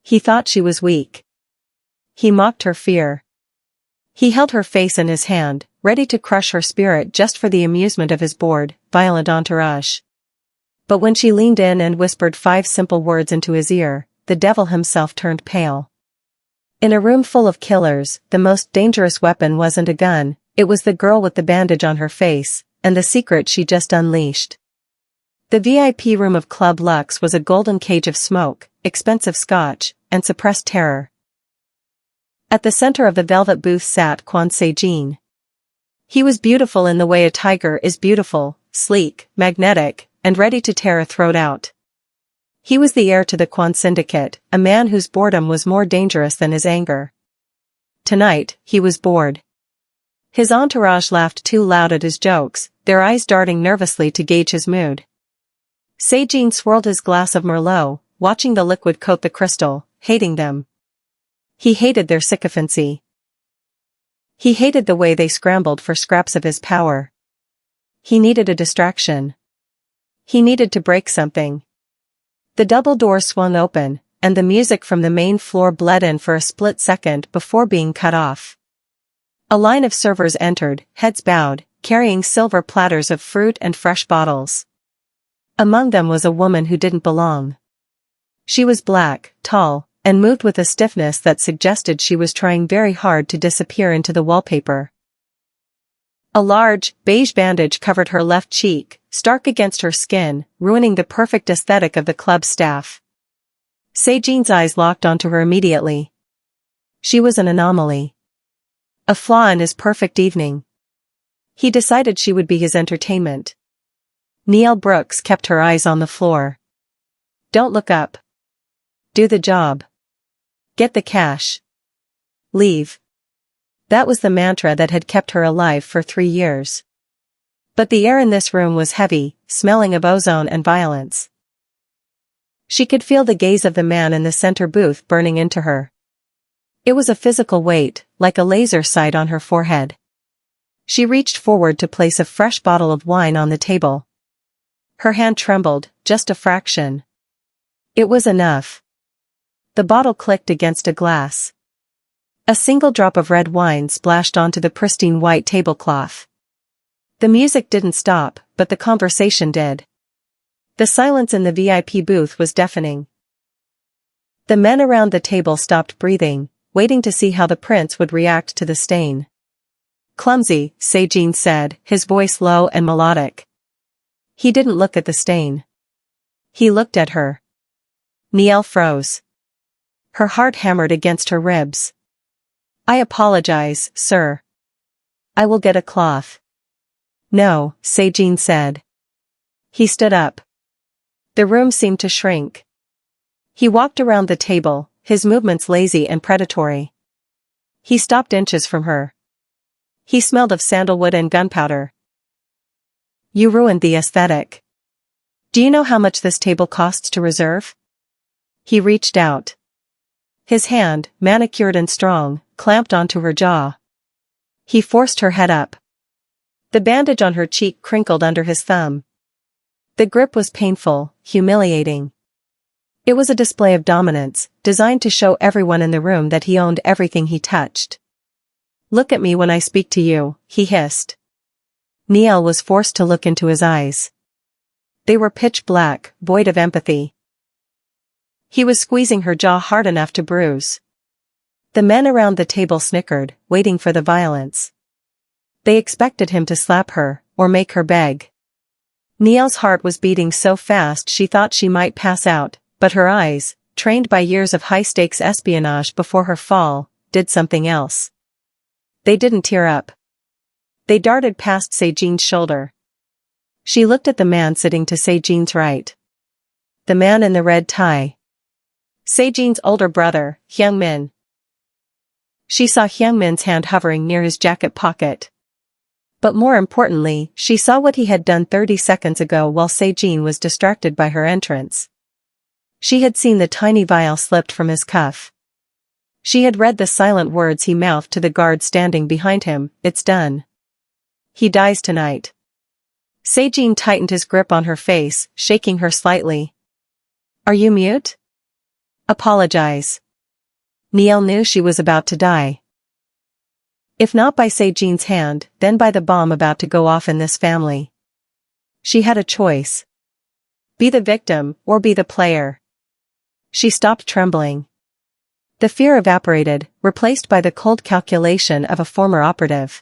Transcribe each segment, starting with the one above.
He thought she was weak. He mocked her fear. He held her face in his hand, ready to crush her spirit just for the amusement of his bored, violent entourage. But when she leaned in and whispered 5 simple words into his ear, the devil himself turned pale. In a room full of killers, the most dangerous weapon wasn't a gun, it was the girl with the bandage on her face, and the secret she just unleashed. The VIP room of Club Luxe was a golden cage of smoke, expensive scotch, and suppressed terror. At the center of the velvet booth sat Kwon Se-jin. He was beautiful in the way a tiger is beautiful, sleek, magnetic, and ready to tear a throat out. He was the heir to the Kwon Syndicate, a man whose boredom was more dangerous than his anger. Tonight, he was bored. His entourage laughed too loud at his jokes, their eyes darting nervously to gauge his mood. Se-jin swirled his glass of Merlot, watching the liquid coat the crystal, hating them. He hated their sycophancy. He hated the way they scrambled for scraps of his power. He needed a distraction. He needed to break something. The double door swung open, and the music from the main floor bled in for a split second before being cut off. A line of servers entered, heads bowed, carrying silver platters of fruit and fresh bottles. Among them was a woman who didn't belong. She was black, tall, and moved with a stiffness that suggested she was trying very hard to disappear into the wallpaper. A large, beige bandage covered her left cheek, stark against her skin, ruining the perfect aesthetic of the club staff. Se-jin's eyes locked onto her immediately. She was an anomaly. A flaw in his perfect evening. He decided she would be his entertainment. Nyelle Brooks kept her eyes on the floor. Don't look up. Do the job. Get the cash. Leave. That was the mantra that had kept her alive for 3 years. But the air in this room was heavy, smelling of ozone and violence. She could feel the gaze of the man in the center booth burning into her. It was a physical weight, like a laser sight on her forehead. She reached forward to place a fresh bottle of wine on the table. Her hand trembled, just a fraction. It was enough. The bottle clicked against a glass. A single drop of red wine splashed onto the pristine white tablecloth. The music didn't stop, but the conversation did. The silence in the VIP booth was deafening. The men around the table stopped breathing, waiting to see how the prince would react to the stain. Clumsy, Se-jin said, his voice low and melodic. He didn't look at the stain. He looked at her. Nyelle froze. Her heart hammered against her ribs. I apologize, sir. I will get a cloth. No, Se-jin said. He stood up. The room seemed to shrink. He walked around the table, his movements lazy and predatory. He stopped inches from her. He smelled of sandalwood and gunpowder. You ruined the aesthetic. Do you know how much this table costs to reserve? He reached out. His hand, manicured and strong, clamped onto her jaw. He forced her head up. The bandage on her cheek crinkled under his thumb. The grip was painful, humiliating. It was a display of dominance, designed to show everyone in the room that he owned everything he touched. Look at me when I speak to you, he hissed. Nyelle was forced to look into his eyes. They were pitch black, void of empathy. He was squeezing her jaw hard enough to bruise. The men around the table snickered, waiting for the violence. They expected him to slap her, or make her beg. Nyelle's heart was beating so fast she thought she might pass out, but her eyes, trained by years of high-stakes espionage before her fall, did something else. They didn't tear up. They darted past Se-jin's shoulder. She looked at the man sitting to Se-jin's right. The man in the red tie. Se-jin's older brother, Hyungmin. She saw Hyungmin's hand hovering near his jacket pocket. But more importantly, she saw what he had done 30 seconds ago while Se-jin was distracted by her entrance. She had seen the tiny vial slipped from his cuff. She had read the silent words he mouthed to the guard standing behind him, "It's done. He dies tonight." Se-jin tightened his grip on her face, shaking her slightly. "Are you mute? Apologize. Nyelle knew she was about to die. If not by Se-jin's hand, then by the bomb about to go off in this family. She had a choice. Be the victim, or be the player. She stopped trembling. The fear evaporated, replaced by the cold calculation of a former operative.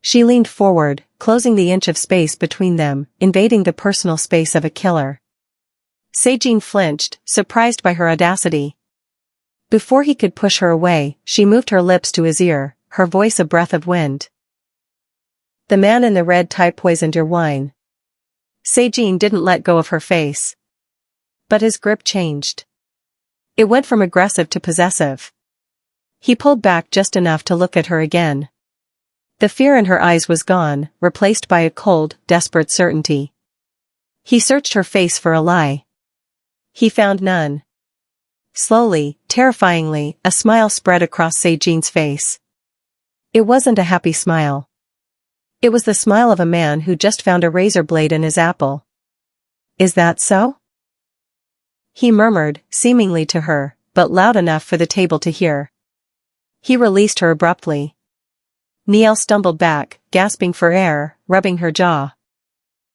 She leaned forward, closing the inch of space between them, invading the personal space of a killer. Se-jin flinched, surprised by her audacity. Before he could push her away, she moved her lips to his ear, her voice a breath of wind. The man in the red tie poisoned your wine. Se-jin didn't let go of her face. But his grip changed. It went from aggressive to possessive. He pulled back just enough to look at her again. The fear in her eyes was gone, replaced by a cold, desperate certainty. He searched her face for a lie. He found none. Slowly, terrifyingly, a smile spread across Se-jin's face. It wasn't a happy smile. It was the smile of a man who just found a razor blade in his apple. Is that so? He murmured, seemingly to her, but loud enough for the table to hear. He released her abruptly. Nyelle stumbled back, gasping for air, rubbing her jaw.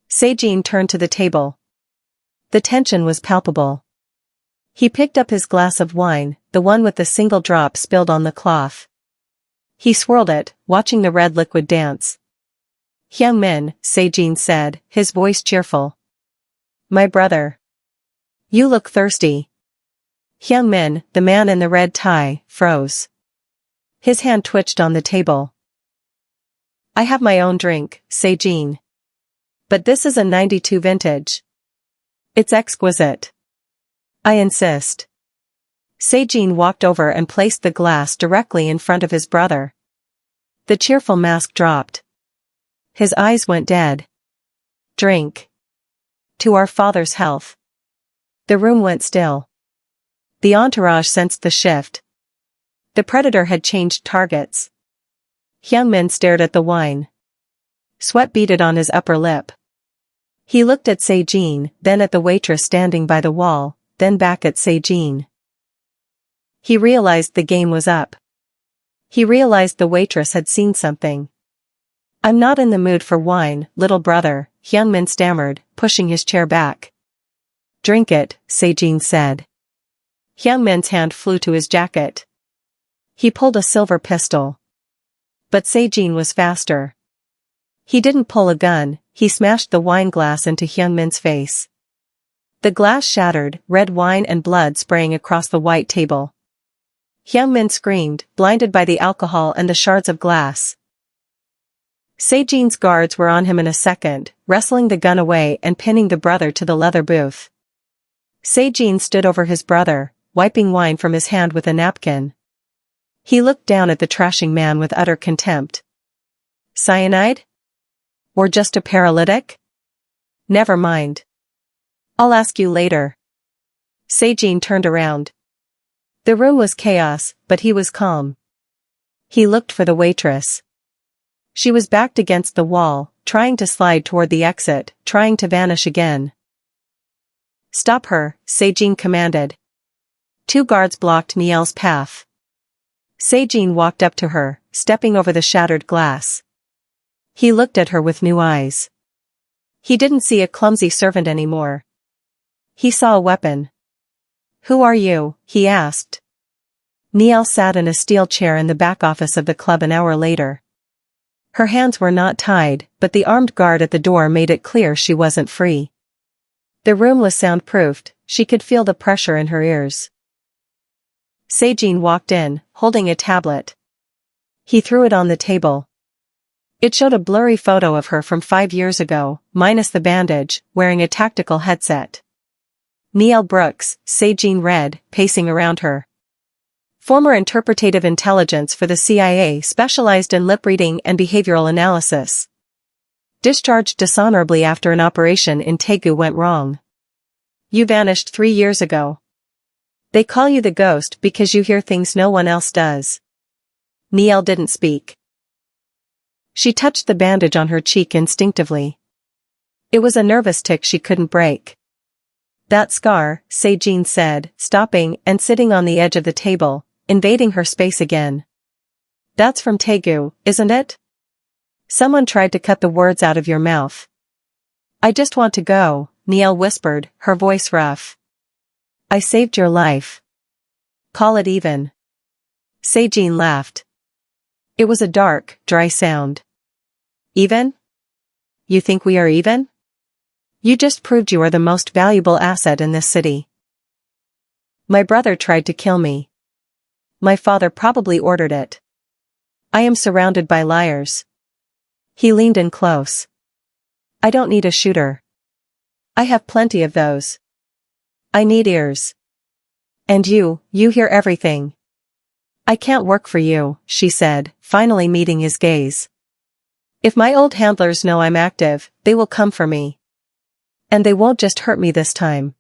Se-jin turned to the table. The tension was palpable. He picked up his glass of wine, the one with the single drop spilled on the cloth. He swirled it, watching the red liquid dance. "Hyungmin," Se-jin said, his voice cheerful. "My brother. You look thirsty." Hyungmin, the man in the red tie, froze. His hand twitched on the table. "I have my own drink, Se-jin. But this is a 92 vintage. It's exquisite. I insist." Se-jin walked over and placed the glass directly in front of his brother. The cheerful mask dropped. His eyes went dead. "Drink. To our father's health." The room went still. The entourage sensed the shift. The predator had changed targets. Hyungmin stared at the wine. Sweat beaded on his upper lip. He looked at Se-jin, then at the waitress standing by the wall, then back at Se-jin. He realized the game was up. He realized the waitress had seen something. "I'm not in the mood for wine, little brother," Hyungmin stammered, pushing his chair back. "Drink it," Se-jin said. Hyungmin's hand flew to his jacket. He pulled a silver pistol. But Se-jin was faster. He didn't pull a gun, he smashed the wine glass into Hyungmin's face. The glass shattered, red wine and blood spraying across the white table. Hyungmin screamed, blinded by the alcohol and the shards of glass. Se-jin's guards were on him in a second, wrestling the gun away and pinning the brother to the leather booth. Se-jin stood over his brother, wiping wine from his hand with a napkin. He looked down at the trashing man with utter contempt. "Cyanide? Or just a paralytic? Never mind. I'll ask you later." Se-jin turned around. The room was chaos, but he was calm. He looked for the waitress. She was backed against the wall, trying to slide toward the exit, trying to vanish again. "Stop her," Se-jin commanded. Two guards blocked Nyelle's path. Se-jin walked up to her, stepping over the shattered glass. He looked at her with new eyes. He didn't see a clumsy servant anymore. He saw a weapon. "Who are you?" he asked. Nyelle sat in a steel chair in the back office of the club an hour later. Her hands were not tied, but the armed guard at the door made it clear she wasn't free. The room was soundproofed, she could feel the pressure in her ears. Se-jin walked in, holding a tablet. He threw it on the table. It showed a blurry photo of her from 5 years ago, minus the bandage, wearing a tactical headset. Nyelle Brooks, Se-jin read, pacing around her. Former interpretative intelligence for the CIA specialized in lip reading and behavioral analysis. Discharged dishonorably after an operation in Daegu went wrong. You vanished 3 years ago. They call you the ghost because you hear things no one else does. Nyelle didn't speak. She touched the bandage on her cheek instinctively. It was a nervous tick she couldn't break. That scar, Se-jin said, stopping and sitting on the edge of the table, invading her space again. That's from Taegu, isn't it? Someone tried to cut the words out of your mouth. I just want to go, Nyelle whispered, her voice rough. I saved your life. Call it even. Se-jin laughed. It was a dark, dry sound. Even? You think we are even? You just proved you are the most valuable asset in this city. My brother tried to kill me. My father probably ordered it. I am surrounded by liars. He leaned in close. I don't need a shooter. I have plenty of those. I need ears. And you hear everything. I can't work for you, she said, finally meeting his gaze. If my old handlers know I'm active, they will come for me. And they won't just hurt me this time.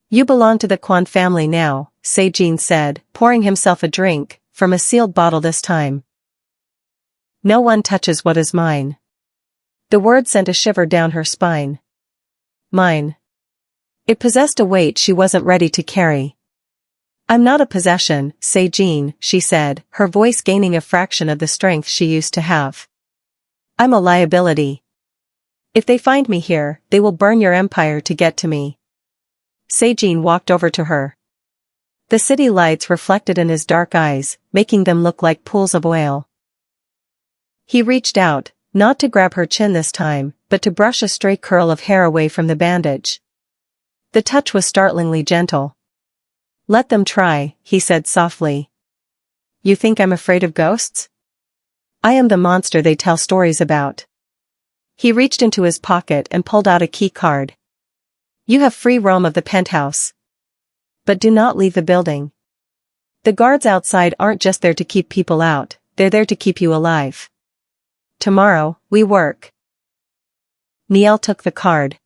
You belong to the Kwon family now, Se-jin said, pouring himself a drink, from a sealed bottle this time. No one touches what is mine. The word sent a shiver down her spine. Mine. It possessed a weight she wasn't ready to carry. I'm not a possession, Se-jin, she said, her voice gaining a fraction of the strength she used to have. I'm a liability. If they find me here, they will burn your empire to get to me. Se-jin walked over to her. The city lights reflected in his dark eyes, making them look like pools of oil. He reached out, not to grab her chin this time, but to brush a stray curl of hair away from the bandage. The touch was startlingly gentle. Let them try, he said softly. You think I'm afraid of ghosts? I am the monster they tell stories about. He reached into his pocket and pulled out a key card. You have free roam of the penthouse. But do not leave the building. The guards outside aren't just there to keep people out, they're there to keep you alive. Tomorrow, we work. Nyelle took the card.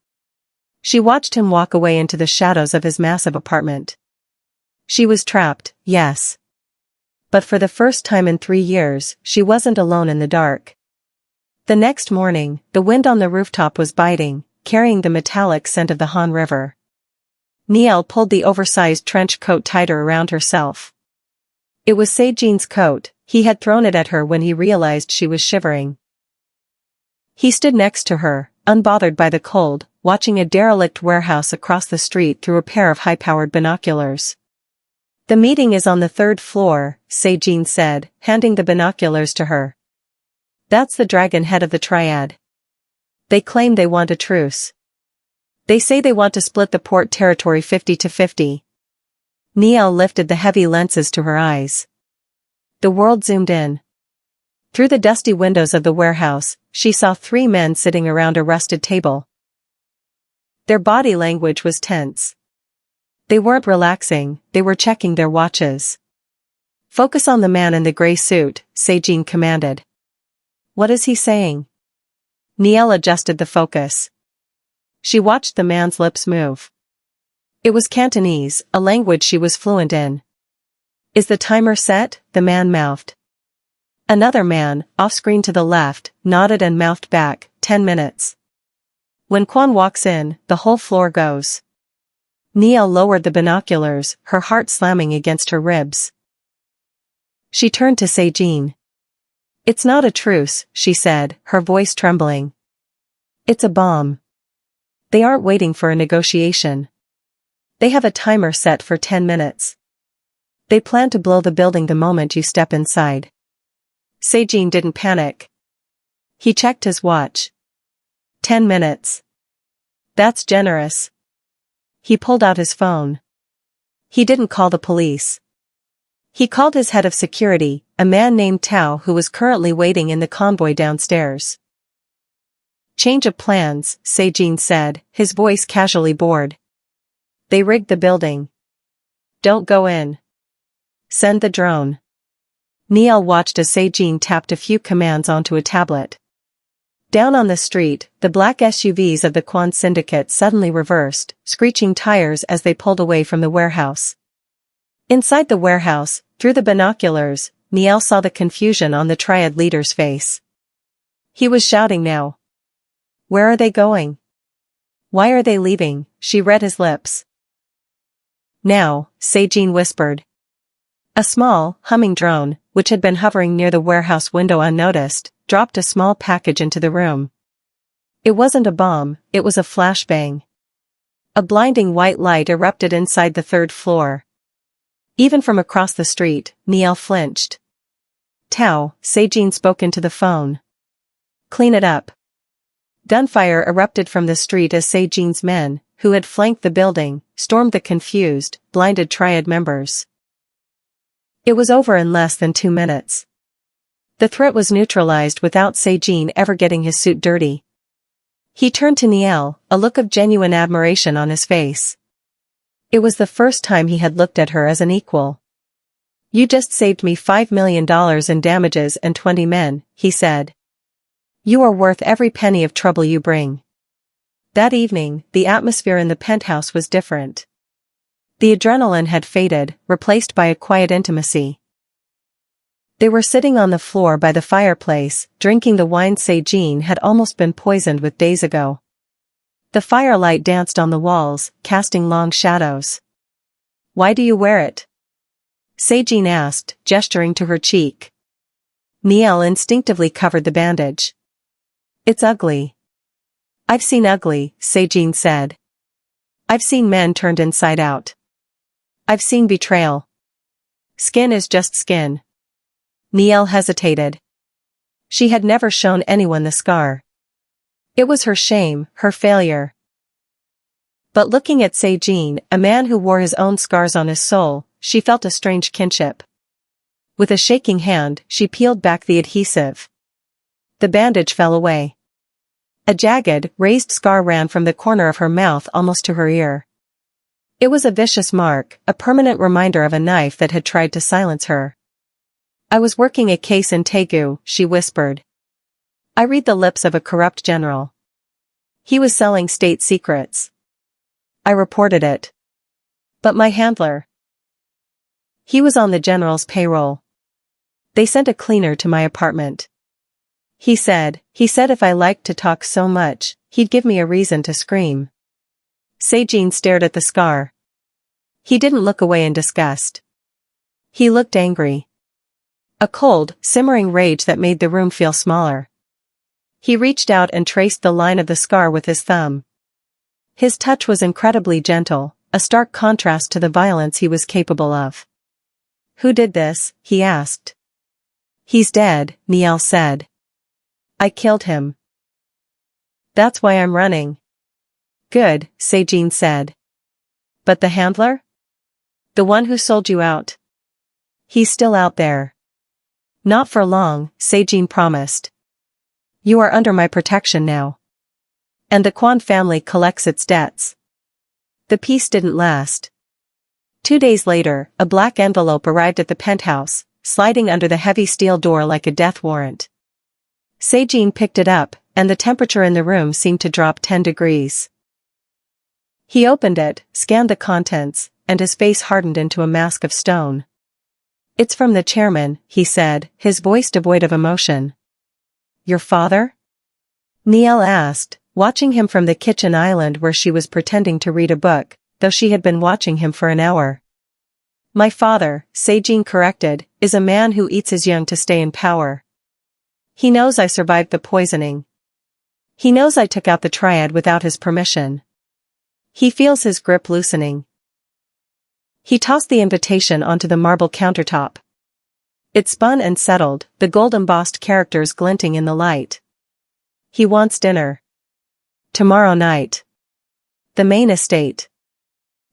She watched him walk away into the shadows of his massive apartment. She was trapped, yes. But for the first time in 3 years, she wasn't alone in the dark. The next morning, the wind on the rooftop was biting, carrying the metallic scent of the Han River. Nyelle pulled the oversized trench coat tighter around herself. It was Se-jin's coat, he had thrown it at her when he realized she was shivering. He stood next to her, unbothered by the cold, watching a derelict warehouse across the street through a pair of high-powered binoculars. The meeting is on the 3rd floor, Se-jin said, handing the binoculars to her. That's the dragon head of the Triad. They claim they want a truce. They say they want to split the port territory 50-50. Nyelle lifted the heavy lenses to her eyes. The world zoomed in. Through the dusty windows of the warehouse, she saw 3 men sitting around a rusted table. Their body language was tense. They weren't relaxing, they were checking their watches. Focus on the man in the gray suit, Se-jin commanded. What is he saying? Nyelle adjusted the focus. She watched the man's lips move. It was Cantonese, a language she was fluent in. Is the timer set? The man mouthed. Another man, off-screen to the left, nodded and mouthed back, 10 minutes. When Kwon walks in, the whole floor goes. Nyelle lowered the binoculars, her heart slamming against her ribs. She turned to Se-jin. It's not a truce, she said, her voice trembling. It's a bomb. They aren't waiting for a negotiation. They have a timer set for 10 minutes. They plan to blow the building the moment you step inside. Se-jin didn't panic. He checked his watch. 10 minutes. That's generous. He pulled out his phone. He didn't call the police. He called his head of security, a man named Tao who was currently waiting in the convoy downstairs. Change of plans, Se-jin said, his voice casually bored. They rigged the building. Don't go in. Send the drone. Nyelle watched as Se-jin tapped a few commands onto a tablet. Down on the street, the black SUVs of the Kwon Syndicate suddenly reversed, screeching tires as they pulled away from the warehouse. Inside the warehouse, through the binoculars, Nyelle saw the confusion on the Triad leader's face. He was shouting now. Where are they going? Why are they leaving? She read his lips. Now, Se-jin whispered. A small, humming drone, which had been hovering near the warehouse window unnoticed, dropped a small package into the room. It wasn't a bomb, it was a flashbang. A blinding white light erupted inside the third floor. Even from across the street, Nyelle flinched. Tao, Se-jin spoke into the phone. Clean it up. Gunfire erupted from the street as Se-jin's men, who had flanked the building, stormed the confused, blinded Triad members. It was over in less than 2 minutes. The threat was neutralized without Se-jin ever getting his suit dirty. He turned to Nyelle, a look of genuine admiration on his face. It was the first time he had looked at her as an equal. You just saved me $5 million in damages and 20 men, he said. You are worth every penny of trouble you bring. That evening, the atmosphere in the penthouse was different. The adrenaline had faded, replaced by a quiet intimacy. They were sitting on the floor by the fireplace, drinking the wine Se-jin had almost been poisoned with days ago. The firelight danced on the walls, casting long shadows. Why do you wear it? Se-jin asked, gesturing to her cheek. Nyelle instinctively covered the bandage. It's ugly. I've seen ugly, Se-jin said. I've seen men turned inside out. I've seen betrayal. Skin is just skin. Nyelle hesitated. She had never shown anyone the scar. It was her shame, her failure. But looking at Se-jin, a man who wore his own scars on his soul, she felt a strange kinship. With a shaking hand, she peeled back the adhesive. The bandage fell away. A jagged, raised scar ran from the corner of her mouth almost to her ear. It was a vicious mark, a permanent reminder of a knife that had tried to silence her. I was working a case in Taegu, she whispered. I read the lips of a corrupt general. He was selling state secrets. I reported it. But my handler. He was on the general's payroll. They sent a cleaner to my apartment. He said if I liked to talk so much, he'd give me a reason to scream. Se-jin stared at the scar. He didn't look away in disgust. He looked angry. A cold, simmering rage that made the room feel smaller. He reached out and traced the line of the scar with his thumb. His touch was incredibly gentle, a stark contrast to the violence he was capable of. Who did this? He asked. He's dead, Nyelle said. I killed him. That's why I'm running. Good, Se-jin said. But the handler? The one who sold you out? He's still out there. Not for long, Se-jin promised. You are under my protection now. And the Kwon family collects its debts. The peace didn't last. 2 days later, a black envelope arrived at the penthouse, sliding under the heavy steel door like a death warrant. Se-jin picked it up, and the temperature in the room seemed to drop 10 degrees. He opened it, scanned the contents, and his face hardened into a mask of stone. It's from the chairman, he said, his voice devoid of emotion. Your father? Nyelle asked, watching him from the kitchen island where she was pretending to read a book, though she had been watching him for an hour. My father, Se-jin corrected, is a man who eats his young to stay in power. He knows I survived the poisoning. He knows I took out the Triad without his permission. He feels his grip loosening. He tossed the invitation onto the marble countertop. It spun and settled, the gold-embossed characters glinting in the light. He wants dinner. Tomorrow night. The main estate.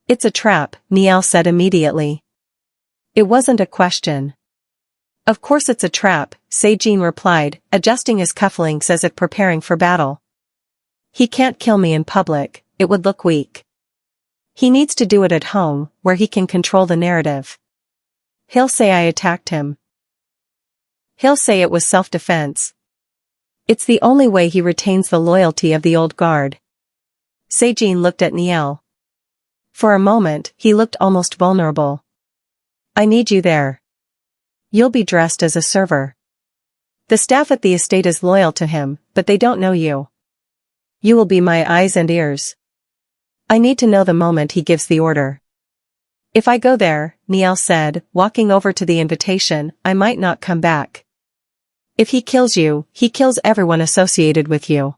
It's a trap, Nyelle said immediately. It wasn't a question. Of course it's a trap, Se-jin replied, adjusting his cufflinks as if preparing for battle. He can't kill me in public, it would look weak. He needs to do it at home, where he can control the narrative. He'll say I attacked him. He'll say it was self-defense. It's the only way he retains the loyalty of the old guard. Se-jin looked at Nyelle. For a moment, he looked almost vulnerable. I need you there. You'll be dressed as a server. The staff at the estate is loyal to him, but they don't know you. You will be my eyes and ears. I need to know the moment he gives the order. If I go there, Nyelle said, walking over to the invitation, I might not come back. If he kills you, he kills everyone associated with you.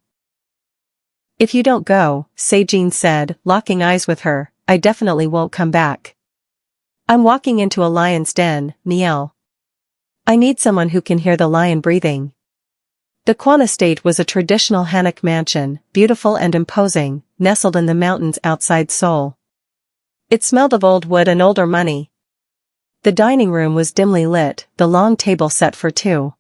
If you don't go, Se-jin said, locking eyes with her, I definitely won't come back. I'm walking into a lion's den, Nyelle. I need someone who can hear the lion breathing. The Kwon estate was a traditional Hanok mansion, beautiful and imposing, nestled in the mountains outside Seoul. It smelled of old wood and older money. The dining room was dimly lit, the long table set for two.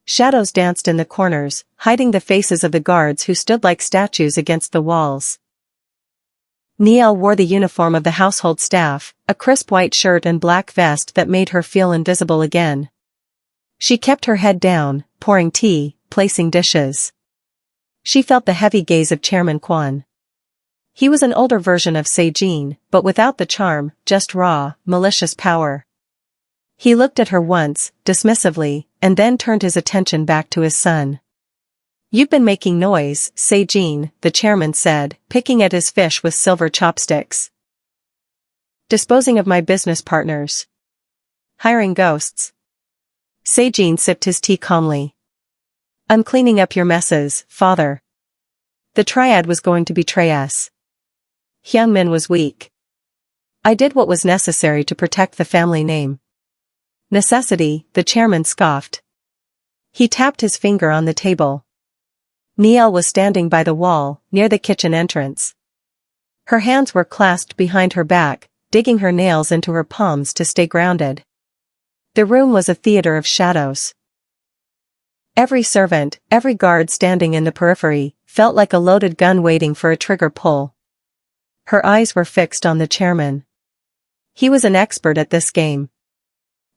Shadows danced in the corners, hiding the faces of the guards who stood like statues against the walls. Nyelle wore the uniform of the household staff, a crisp white shirt and black vest that made her feel invisible again. She kept her head down, pouring tea, placing dishes. She felt the heavy gaze of Chairman Kwon. He was an older version of Se-jin, but without the charm, just raw, malicious power. He looked at her once, dismissively, and then turned his attention back to his son. You've been making noise, Se-jin, the chairman said, picking at his fish with silver chopsticks. Disposing of my business partners. Hiring ghosts. Se-jin sipped his tea calmly. I'm cleaning up your messes, father. The Triad was going to betray us. Hyungmin was weak. I did what was necessary to protect the family name. Necessity, the chairman scoffed. He tapped his finger on the table. Nyelle was standing by the wall, near the kitchen entrance. Her hands were clasped behind her back, digging her nails into her palms to stay grounded. The room was a theater of shadows. Every servant, every guard standing in the periphery, felt like a loaded gun waiting for a trigger pull. Her eyes were fixed on the chairman. He was an expert at this game.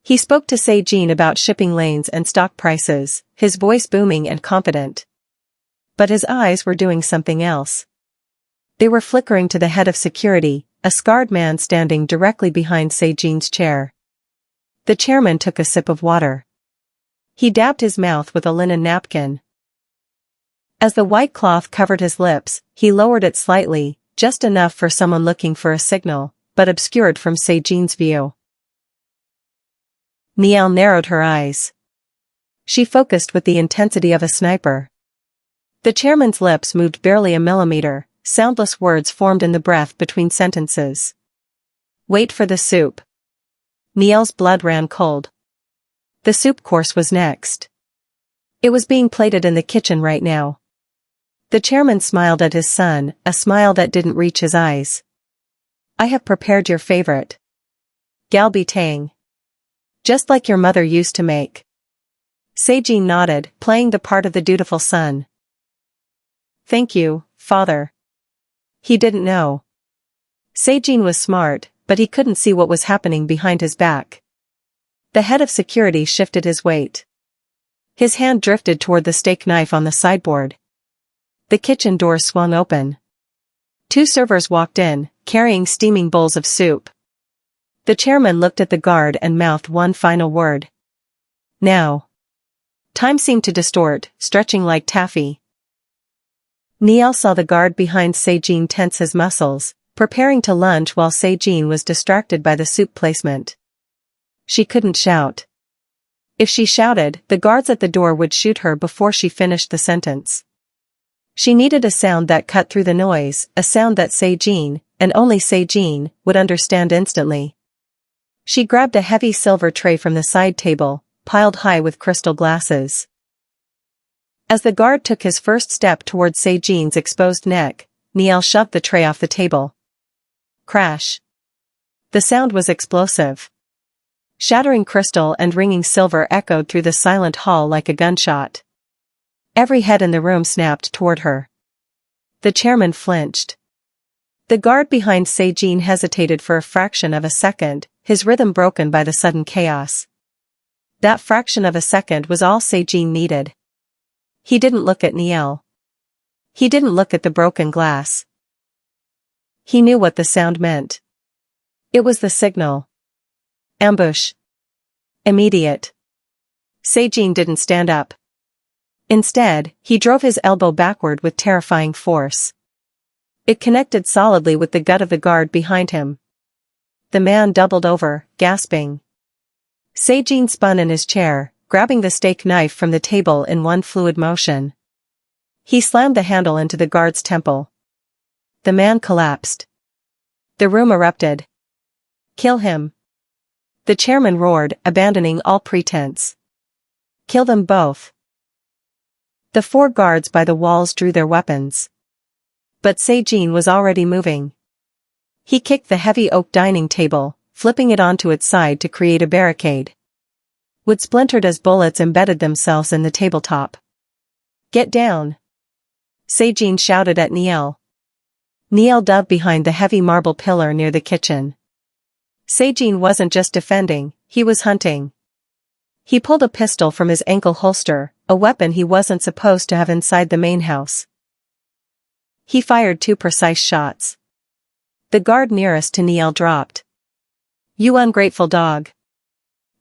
He spoke to Se-jin about shipping lanes and stock prices, his voice booming and confident. But his eyes were doing something else. They were flickering to the head of security, a scarred man standing directly behind Se-jin's chair. The chairman took a sip of water. He dabbed his mouth with a linen napkin. As the white cloth covered his lips, he lowered it slightly, just enough for someone looking for a signal, but obscured from Se-jin's view. Nyelle narrowed her eyes. She focused with the intensity of a sniper. The chairman's lips moved barely a millimeter, soundless words formed in the breath between sentences. Wait for the soup. Nyelle's blood ran cold. The soup course was next. It was being plated in the kitchen right now. The chairman smiled at his son, a smile that didn't reach his eyes. I have prepared your favorite. Galbi tang. Just like your mother used to make. Se-jin nodded, playing the part of the dutiful son. Thank you, father. He didn't know. Se-jin was smart, but he couldn't see what was happening behind his back. The head of security shifted his weight. His hand drifted toward the steak knife on the sideboard. The kitchen door swung open. Two servers walked in, carrying steaming bowls of soup. The chairman looked at the guard and mouthed one final word. Now. Time seemed to distort, stretching like taffy. Nyelle saw the guard behind Se-jin tense his muscles, preparing to lunge while Se-jin was distracted by the soup placement. She couldn't shout. If she shouted, the guards at the door would shoot her before she finished the sentence. She needed a sound that cut through the noise, a sound that Se-jin, and only Se-jin, would understand instantly. She grabbed a heavy silver tray from the side table, piled high with crystal glasses. As the guard took his first step toward Se-jin's exposed neck, Nyelle shoved the tray off the table. Crash. The sound was explosive. Shattering crystal and ringing silver echoed through the silent hall like a gunshot. Every head in the room snapped toward her. The chairman flinched. The guard behind Se-jin hesitated for a fraction of a second, his rhythm broken by the sudden chaos. That fraction of a second was all Se-jin needed. He didn't look at Nyelle. He didn't look at the broken glass. He knew what the sound meant. It was the signal. Ambush. Immediate. Se-jin didn't stand up. Instead, he drove his elbow backward with terrifying force. It connected solidly with the gut of the guard behind him. The man doubled over, gasping. Se-jin spun in his chair, grabbing the steak knife from the table in one fluid motion. He slammed the handle into the guard's temple. The man collapsed. The room erupted. Kill him. The chairman roared, abandoning all pretense. Kill them both. The 4 guards by the walls drew their weapons. But Se-jin was already moving. He kicked the heavy oak dining table, flipping it onto its side to create a barricade. Wood splintered as bullets embedded themselves in the tabletop. Get down! Se-jin shouted at Nyelle. Nyelle dove behind the heavy marble pillar near the kitchen. Se-jin wasn't just defending, he was hunting. He pulled a pistol from his ankle holster, a weapon he wasn't supposed to have inside the main house. He fired 2 precise shots. The guard nearest to Nyelle dropped. You ungrateful dog!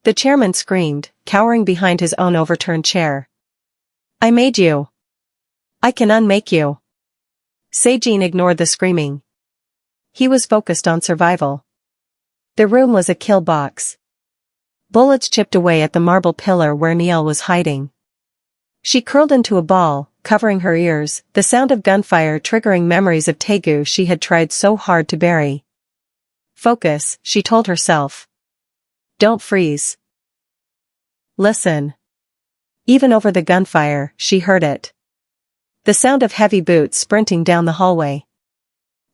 The chairman screamed, cowering behind his own overturned chair. I made you. I can unmake you. Se-jin ignored the screaming. He was focused on survival. The room was a kill box. Bullets chipped away at the marble pillar where Nyelle was hiding. She curled into a ball, covering her ears, the sound of gunfire triggering memories of Taegu she had tried so hard to bury. Focus, she told herself. Don't freeze. Listen. Even over the gunfire, she heard it. The sound of heavy boots sprinting down the hallway.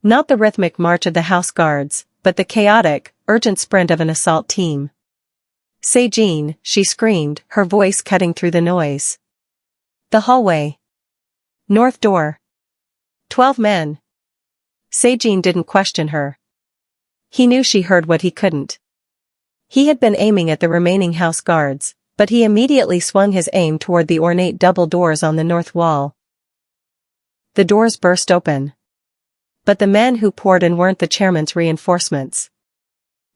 Not the rhythmic march of the house guards, but the chaotic, urgent sprint of an assault team. Se-jin, she screamed, her voice cutting through the noise. The hallway. North door. 12 men. Se-jin didn't question her. He knew she heard what he couldn't. He had been aiming at the remaining house guards, but he immediately swung his aim toward the ornate double doors on the north wall. The doors burst open. But the men who poured in weren't the chairman's reinforcements.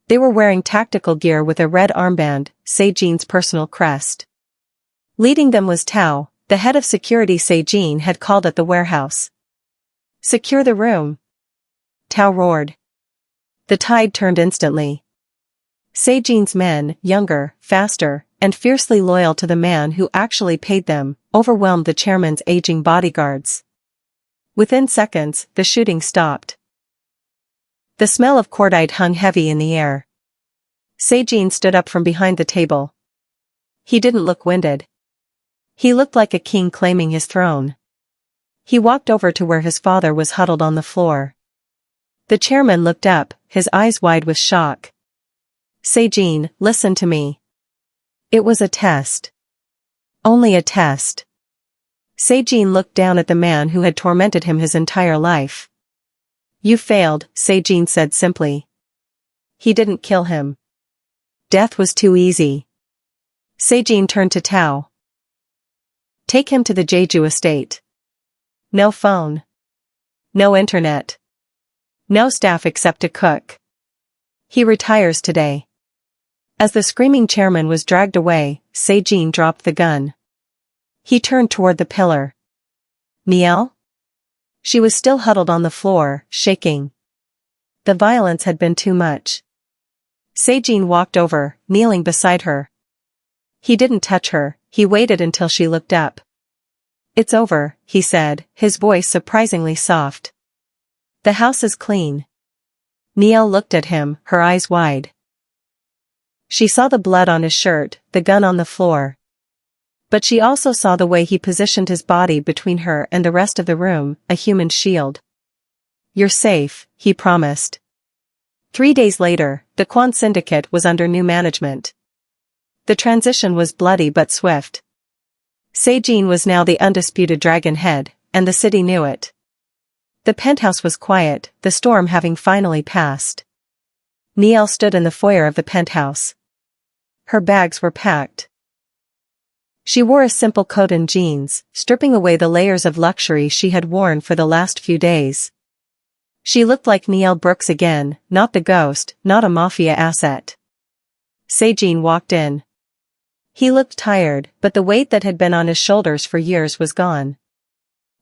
They were wearing tactical gear with a red armband, Se-jin's personal crest. Leading them was Tao, the head of security Se-jin had called at the warehouse. Secure the room. Tao roared. The tide turned instantly. Se-jin's men, younger, faster, and fiercely loyal to the man who actually paid them, overwhelmed the chairman's aging bodyguards. Within seconds, the shooting stopped. The smell of cordite hung heavy in the air. Se-jin stood up from behind the table. He didn't look winded. He looked like a king claiming his throne. He walked over to where his father was huddled on the floor. The chairman looked up, his eyes wide with shock. Se-jin, listen to me. It was a test. Only a test. Se-jin looked down at the man who had tormented him his entire life. You failed, Se-jin said simply. He didn't kill him. Death was too easy. Se-jin turned to Tao. Take him to the Jeju estate. No phone. No internet. No staff except a cook. He retires today. As the screaming chairman was dragged away, Se-jin dropped the gun. He turned toward the pillar. Nyelle? She was still huddled on the floor, shaking. The violence had been too much. Se-jin walked over, kneeling beside her. He didn't touch her, he waited until she looked up. It's over, he said, his voice surprisingly soft. The house is clean. Nyelle looked at him, her eyes wide. She saw the blood on his shirt, the gun on the floor. But she also saw the way he positioned his body between her and the rest of the room, a human shield. You're safe, he promised. 3 days later, the Kwon Syndicate was under new management. The transition was bloody but swift. Se-jin was now the undisputed dragon head, and the city knew it. The penthouse was quiet, the storm having finally passed. Nyelle stood in the foyer of the penthouse. Her bags were packed. She wore a simple coat and jeans, stripping away the layers of luxury she had worn for the last few days. She looked like Nyelle Brooks again, not the ghost, not a Mafia asset. Se-jin walked in. He looked tired, but the weight that had been on his shoulders for years was gone.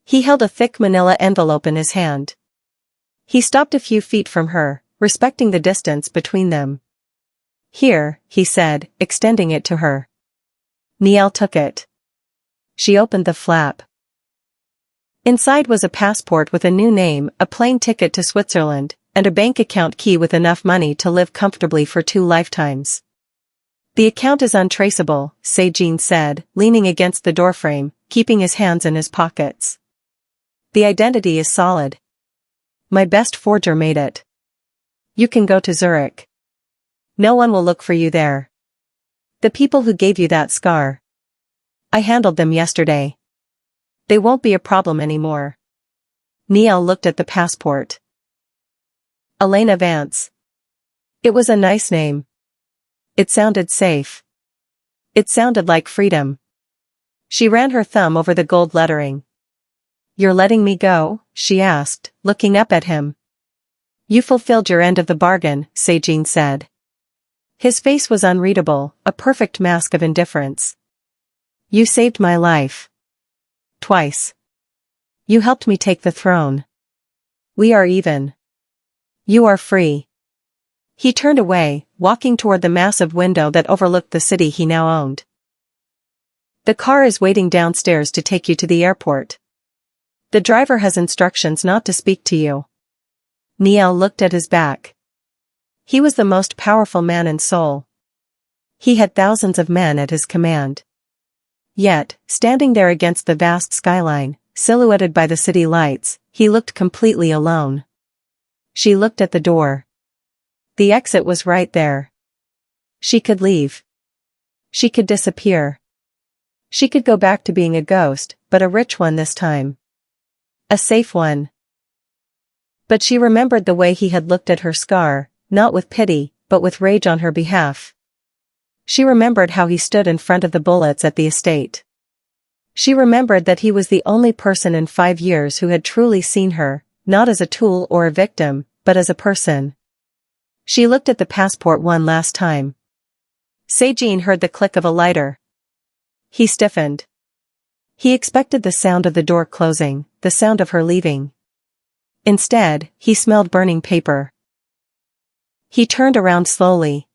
He held a thick manila envelope in his hand. He stopped a few feet from her, respecting the distance between them. "Here," he said, extending it to her. Nyelle took it. She opened the flap. Inside was a passport with a new name, a plane ticket to Switzerland, and a bank account key with enough money to live comfortably for 2 lifetimes. "The account is untraceable," Se-jin said, leaning against the doorframe, keeping his hands in his pockets. "The identity is solid. My best forger made it. You can go to Zurich. No one will look for you there. The people who gave you that scar. I handled them yesterday. They won't be a problem anymore." Nyelle looked at the passport. Elena Vance. It was a nice name. It sounded safe. It sounded like freedom. She ran her thumb over the gold lettering. "You're letting me go?" she asked, looking up at him. "You fulfilled your end of the bargain," Se-jin said. His face was unreadable, a perfect mask of indifference. "You saved my life. Twice. You helped me take the throne. We are even. You are free." He turned away, walking toward the massive window that overlooked the city he now owned. "The car is waiting downstairs to take you to the airport. The driver has instructions not to speak to you." Nyelle looked at his back. He was the most powerful man in Seoul. He had thousands of men at his command. Yet, standing there against the vast skyline, silhouetted by the city lights, he looked completely alone. She looked at the door. The exit was right there. She could leave. She could disappear. She could go back to being a ghost, but a rich one this time. A safe one. But she remembered the way he had looked at her scar, not with pity, but with rage on her behalf. She remembered how he stood in front of the bullets at the estate. She remembered that he was the only person in 5 years who had truly seen her, not as a tool or a victim, but as a person. She looked at the passport one last time. Se-jin heard the click of a lighter. He stiffened. He expected the sound of the door closing, the sound of her leaving. Instead, he smelled burning paper. He turned around slowly.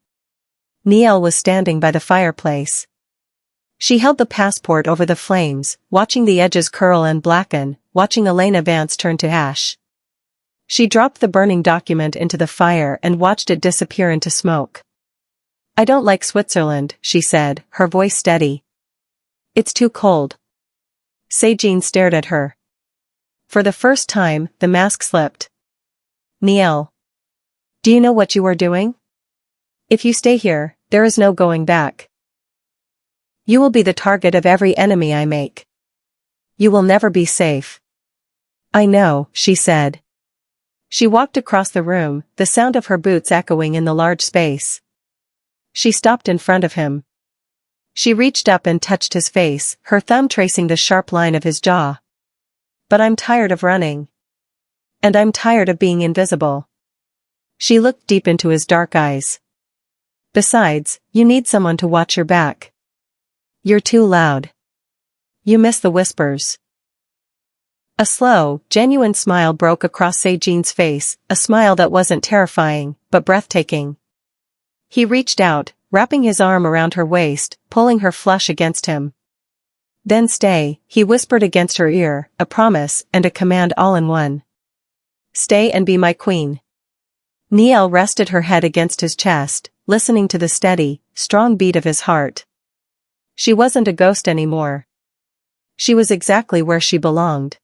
Nyelle was standing by the fireplace. She held the passport over the flames, watching the edges curl and blacken, watching Elena Vance turn to ash. She dropped the burning document into the fire and watched it disappear into smoke. "I don't like Switzerland," she said, her voice steady. "It's too cold." Se-jin stared at her. For the first time, the mask slipped. "Nyelle. Do you know what you are doing? If you stay here, there is no going back. You will be the target of every enemy I make. You will never be safe." "I know," she said. She walked across the room, the sound of her boots echoing in the large space. She stopped in front of him. She reached up and touched his face, her thumb tracing the sharp line of his jaw. "But I'm tired of running. And I'm tired of being invisible." She looked deep into his dark eyes. "Besides, you need someone to watch your back. You're too loud. You miss the whispers." A slow, genuine smile broke across Se-jin's face, a smile that wasn't terrifying, but breathtaking. He reached out, wrapping his arm around her waist, pulling her flush against him. "Then stay," he whispered against her ear, a promise and a command all in one. "Stay and be my queen." Nyelle rested her head against his chest, listening to the steady, strong beat of his heart. She wasn't a ghost anymore. She was exactly where she belonged.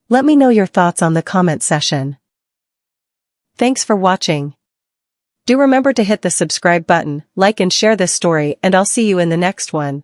Let me know your thoughts on the comment section. Thanks for watching. Do remember to hit the subscribe button, like and share this story, and I'll see you in the next one.